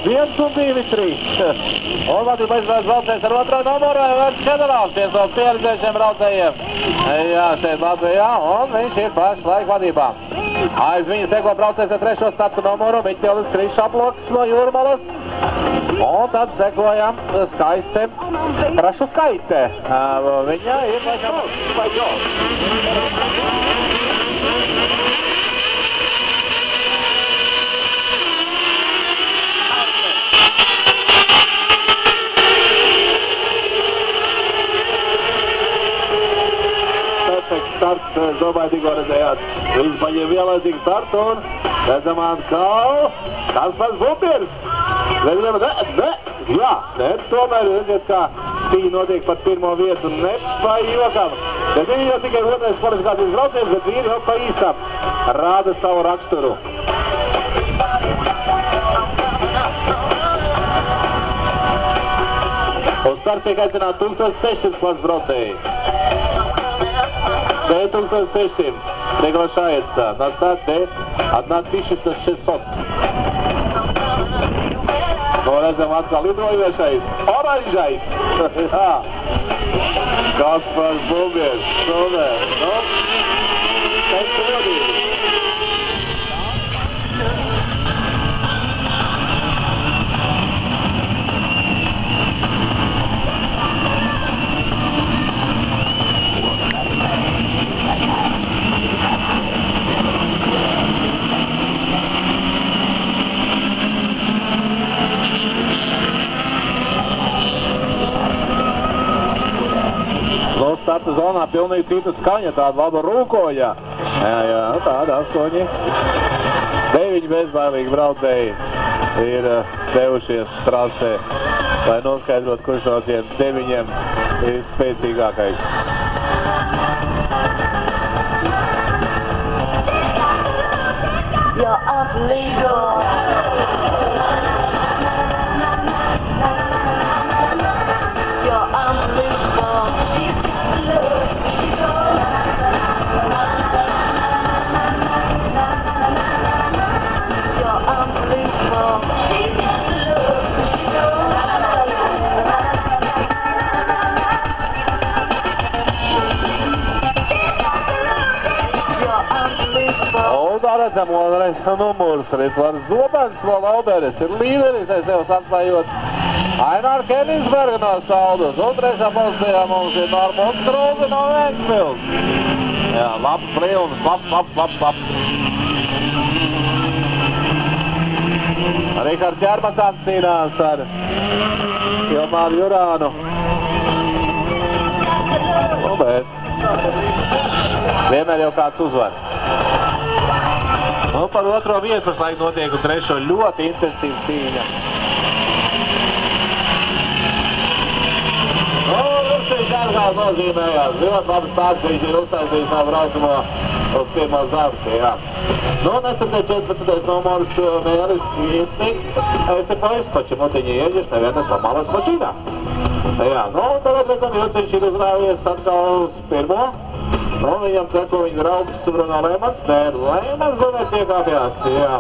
Viens un 2, 3. Un vadībā izvēlas braucējs ar otro numuru, Vērts Generāls, viens no pieredzējušiem braucējiem. Jā, šeit Latvijā, un viņš ir pašlaik vadībā. Aiz viņu seko braucējs ar 3. startu numuru, Miķelis Krišaploks no Jūrmalas. Un tad sekojam skaisti Prašukaite. Viņa ir Vaļģos. Starts, es domāju, tikko redzējāt. Viņš paņem vienlaicīgu startu un redzam atkal Kaspars Bupirs. Tomēr redziet, kā cīņa notiek par pirmo vietu. Nepāj jokam. Bet viņi jau tikai otrais kvalifikācijas braucējs, bet vīri jau pa īstam rāda savu raksturu. Uz starts tiek aicināt 1600 klases braucēji. 1600 приглашается на старт 1600. Nu, redzam atkal lidojošais, oranžais. Kaspars Bubirs, super. Nu, pēc rodību. Starta zonā pilnīgi cita skaņa, tāda laba rūkoja. Jā, tāda 8. 9 bezbailīgi braucēji ir devušies trasē, lai noskaidrot, kurš no tiem 9 ir spēcīgākais. You're unbelievable. You're unbelievable. Redzam, otrais numurs, Ritvars Zobens no Lauberes ir līderis, sev atklājot Ainār Kenigsberga no Saldus. Un 3. pozīcijā mums ir Normons Krūze no Ventspils. Jā, labs brīvums, labs. Rihards Jārmansāns cīnās ar Ilmāru Jurānu. Nu, bet vienmēr jau kāds uzvar. Un par otro vietu pašlaik notiek un 3. ļoti intensīva cīņa. Viņš ārkārt nozīmējās. Ļoti labi stāsts, viņš ir uztaisījis no braucamo uz pirmo zamsi, jā. Nu, nesardē 14. numurs Mēlis Iesnik. Este pois, почему-то не едешь, наверное, сломалась машина. Jā, nu, tagad redzam, Jurciņš ir uzrāvies atkal uz pirmo. Nu, viņam seko viņa draugs Bruno Lēmans. Nē, Lēmans tomēr piekāpjās, jā.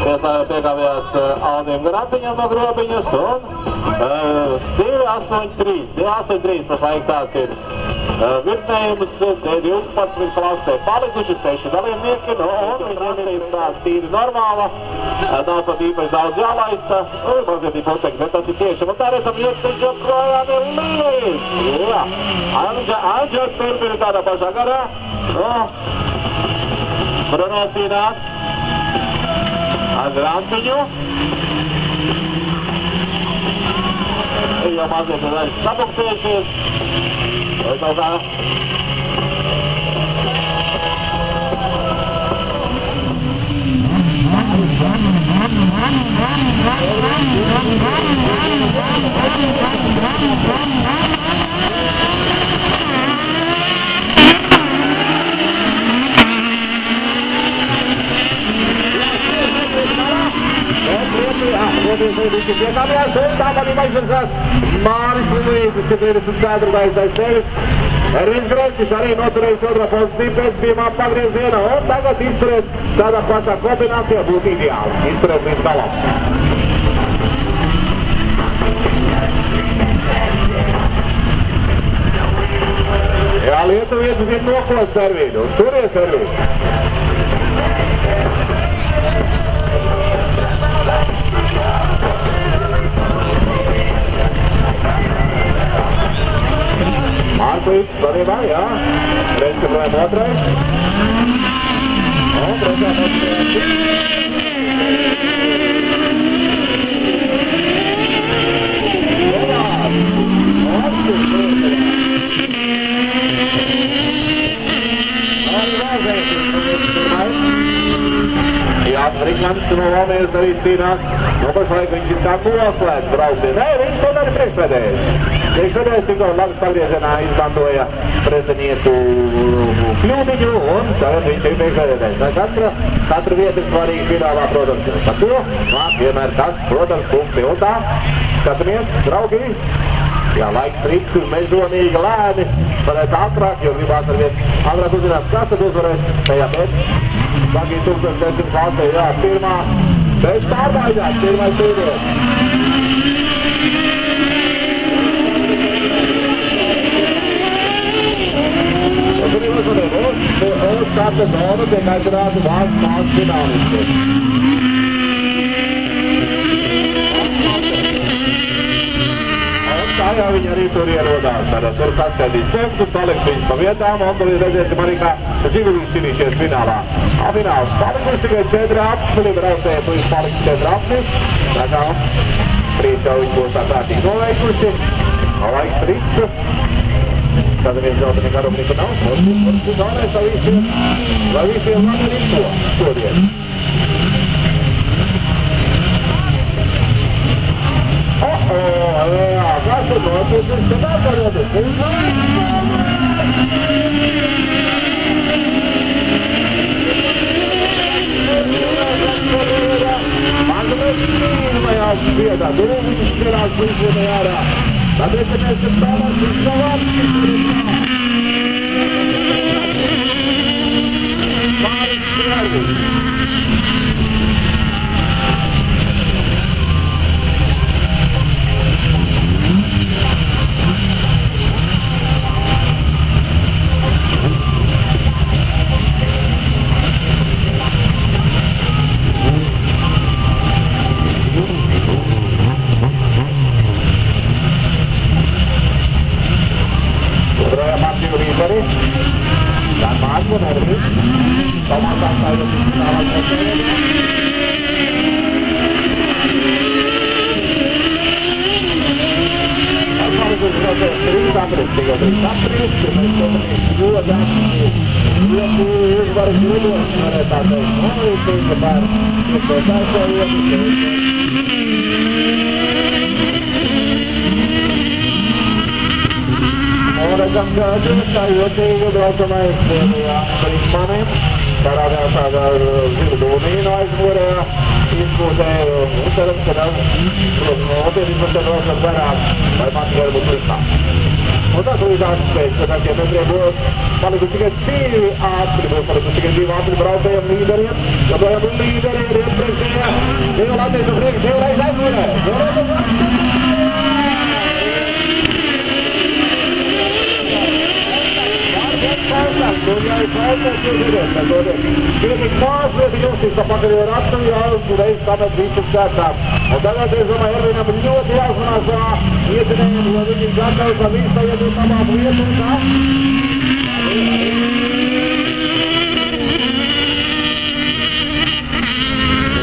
Piekāpjās Aldim Grantiņam no Grobiņas un 2.83 pašlaik tāds ir virknējums D12 klasē. Palikuši 6 dalībnieki, nu, un viņiem ir tāds tīri normāla. Nav pat īpaši daudz jālaista. Mazliet ir putekļi, bet tas ir tieši. Un tā redzam, Jurciņš joprojām ir līderis. Jā. Anģels turpina tādā pašā garā. Nu, Bruno cīnās ar Grantiņu. Jau mazliet ir arī sapuktējušies. Vai kaut kā? You're Atversās Māris Līdzis, 74. aiz tevis. Ervins Grečis arī noturējis otrā pozīciju pēc pirmā pagrieziena un tagad izturēt tādā pašā kombinācijā būtu ideāli. Izturēt līdz galam. Jā, lietuvietis ir nokos Ervīnu. Uz turies Ervīnu. Mārklīts svarībā, jā. Reiz problēma otrais. Un trešā pozīcija. Jā, Rikmans no Valmieras arī cīnās. No pašlaik viņš ir tā noslēdz braucienu. Nē, viņš to arī priekšpēdējais. Priekšpēdējais tikko labi pagriezienā izmantoja pretinieku kļūdiņu un tagad viņš ir priekšpēdējais. Katra vieta ir svarīga finālā, protams. Par to nāk vienmēr tas, protams, punkti un tā. Skatāmies, draugi. Jā, laiks rikt mežonīgi lēni, varētu ātrāk, jo gribās arvien ātrāk uzzināt, kas tad uzvarēs tajā pēc. Saki 1010 klasē, jā, pirmā, bez pārbaidās, pirmais trīdienas. Un tur ir uzvarēt, uz katra zona tiek aizvarāti vārds finālisti. Tā jau viņi arī tur ierodās, tur saskaitīs punktus, paliks viņus pa vietām, un tur redzēsim arī, kā Živilīs cīnīšies finālā. Fināls palikuši tikai 4 apli, braucēji tu paliks 4 apli, tā kā 3 jau viņi būs tā kārtīgi noveikuši, laiks rīt, tad viens jautājums garumnika nav, un galvenais, lai visiem labi rīko šodien. Jā, kas ir noticis, tad atvaroties? Mākamies pirmajās vietā, Dūmiņš pirmās līdzvietā ārā. Tāpēc, ka mēs esam tālāk uz savām Māris Krēvis. Dan Mas pun hari ini sama-sama saya Orang gadu saya tega braucamais Brīsmanim, parādījās tādā Dūmīna aizmurē, izpūtēja un cerams, ka nopietni man brauc ar garām, vai man tikai būtu sliktāk. Un tā līdzās spēc, ka tākie metriem palikuši tikai 2 ātri, palikuši tikai 2 ātri braucējiem līderiem, joprojām līderiem ir iepriekšējā, divu Latvijas un priekš, divreiz aizmurē. Tur jau ir pausās, tur ir tiek mazliet jūsīs pa pakaļo raktu, jau reiz tāpēc visu sētām. Un tagad, es domāju, Ervinam ir ļoti jāuzmanās ietinējumi, jo viņi gatavi, ka viss tagad ir labāk vietu un tā.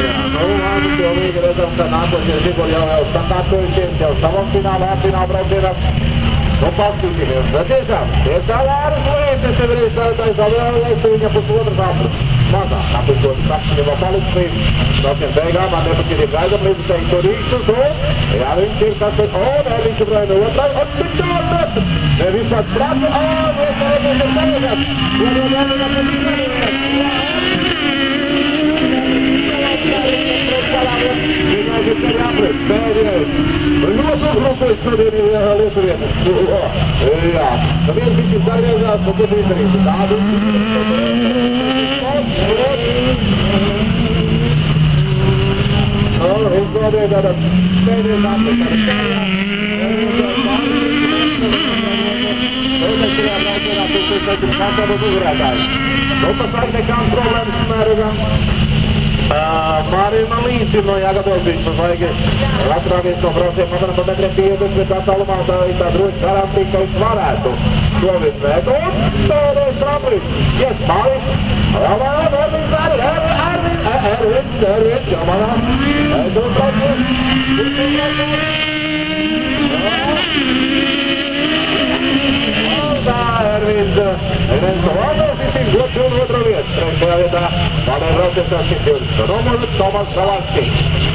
Jā, labi, pilnīgi redzam, ka nākošie žiguli jau sakārtojušies, jau savam finālā braucienam. Nu, paskatīsimies, bet tiešām āras lietas tev ir izsēdājis, vēlreiz viņa pusotras aplis. Mazāk, tāpēc aplis vēl paliks līdz braucienu beigām, man nepacītīgi gaidam līdz teikto rīkšus, un jā, viņš ir kas pēc, nē, viņš ir braucienu otrai, un tik tālāk, ne visāds prati, mēs redzēsim tagad, Četiri napred, Perić. Lupo grupu iz sredini Lupovijet. Ja. Da mi je biti Zagreža, spokuti interesi. Dadu. Izglede da Perić napred. Dopo sad nekam problem s Merugom. Marino Līcino, Jāgadovičs, vajag atgrāvies no brauciem apmēram metriem 50 attālumā, tā ir tā droši garantija, ka viņš varētu to vispēt. Un pēdējais Ramlis, yes, Māris, Ervins, Jāmanā, dos brauciens, Ervins, Renzo, ļoti un otra vieta. Trešajā vietā Valēja brauciens ar 120. Numuru Tomas Kalanski.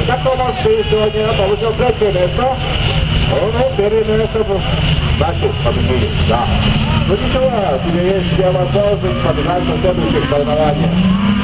Как Tomas сегодня получил третье место. Он первое место наши победили. Да. Ну ничего, тебе есть все возможности подыграть на следующих соревнованиях.